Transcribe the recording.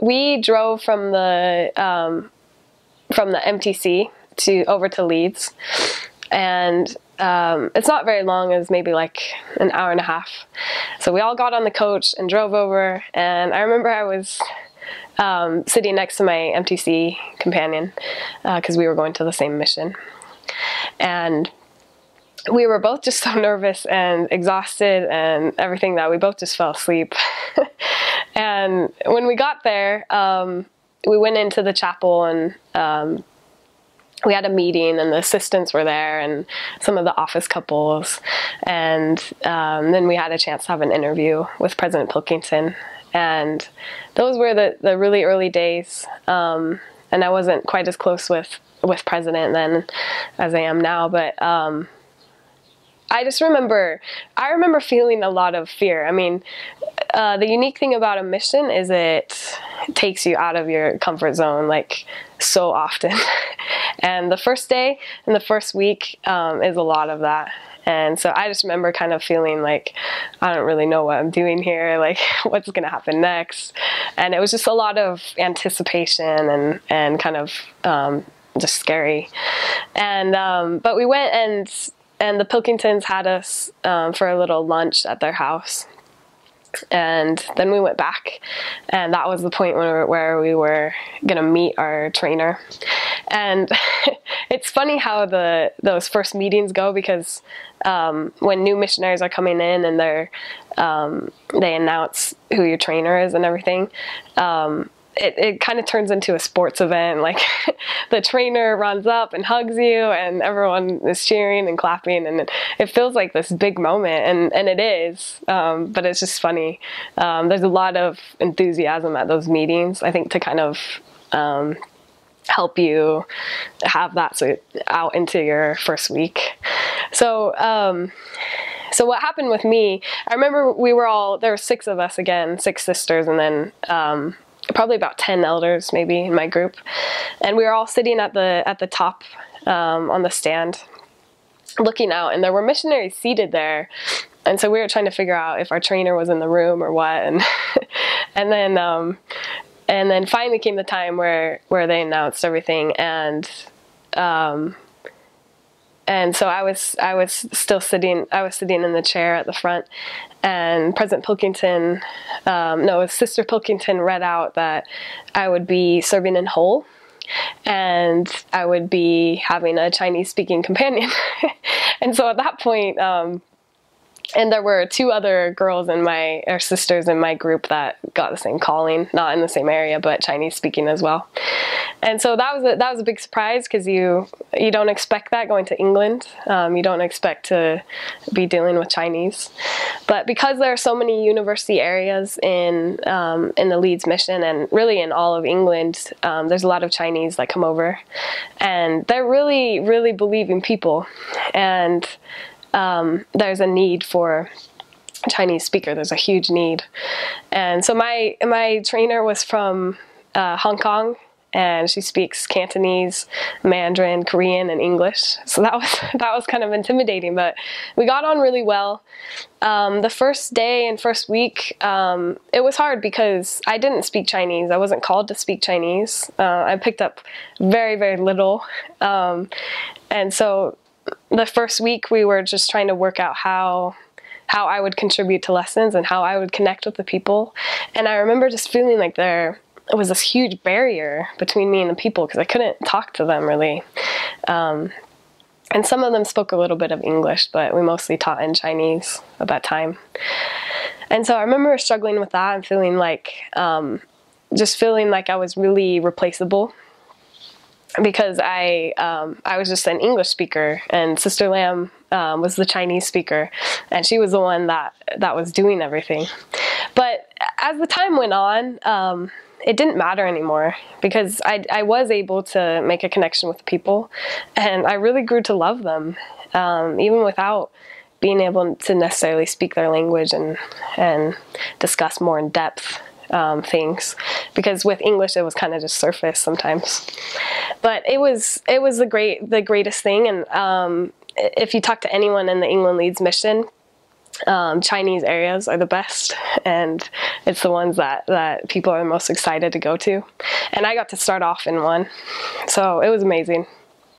we drove from the MTC over to Leeds, and it's not very long. It was maybe like an hour and a half. So we all got on the coach and drove over, and I remember I was sitting next to my MTC companion because we were going to the same mission, and we were both just so nervous and exhausted and everything that we both just fell asleep. And when we got there, we went into the chapel, and we had a meeting, and the assistants were there and some of the office couples, and then we had a chance to have an interview with President Pilkington. And those were the really early days, and I wasn't quite as close with President then as I am now, but I remember feeling a lot of fear. I mean, the unique thing about a mission is it takes you out of your comfort zone like so often. And the first day and the first week is a lot of that. And so I just remember kind of feeling like, I don't really know what I'm doing here, like what's going to happen next. And it was just a lot of anticipation and kind of just scary. And but we went, and the Pilkingtons had us for a little lunch at their house. And then we went back, and that was the point where we were gonna meet our trainer. And it's funny how those first meetings go, because when new missionaries are coming in and they announce who your trainer is and everything, it kind of turns into a sports event. Like the trainer runs up and hugs you, and everyone is cheering and clapping, and it feels like this big moment, and it is, but it's just funny. There's a lot of enthusiasm at those meetings, I think, to kind of help you have that out into your first week. So what happened with me, I remember there were 6 of us again, 6 sisters, and then probably about 10 elders maybe in my group, and we were all sitting at the top on the stand looking out, and there were missionaries seated there, and so we were trying to figure out if our trainer was in the room or what, and then finally came the time where they announced everything, and so I was sitting in the chair at the front, and President Pilkington, Sister Pilkington read out that I would be serving in Hull, and I would be having a Chinese-speaking companion. And so at that point, and there were 2 other girls or sisters in my group that got the same calling, not in the same area, but Chinese speaking as well. And so that was a big surprise, because you don't expect that going to England. You don't expect to be dealing with Chinese. But because there are so many university areas in the Leeds mission, and really in all of England, there's a lot of Chinese that come over, and they're really, really believing people. And there's a need for a Chinese speaker. There's a huge need. And so my trainer was from Hong Kong, and she speaks Cantonese, Mandarin, Korean, and English. So that was kind of intimidating, but we got on really well. The first day and first week, it was hard because I didn't speak Chinese. I wasn't called to speak Chinese. I picked up very, very little. And so the first week we were just trying to work out how I would contribute to lessons and how I would connect with the people. And I remember just feeling like there was this huge barrier between me and the people, because I couldn't talk to them really. And some of them spoke a little bit of English, but we mostly taught in Chinese at that time. And so I remember struggling with that and feeling like, just feeling like I was really replaceable, because I was just an English speaker, and Sister Lam was the Chinese speaker, and she was the one that was doing everything. But as the time went on, it didn't matter anymore, because I was able to make a connection with people, and I really grew to love them, even without being able to necessarily speak their language and discuss more in depth things, because with English it was kind of just surface sometimes. But it was the greatest thing. And if you talk to anyone in the England Leeds mission, Chinese areas are the best, and it's the ones that people are most excited to go to. And I got to start off in one, so it was amazing.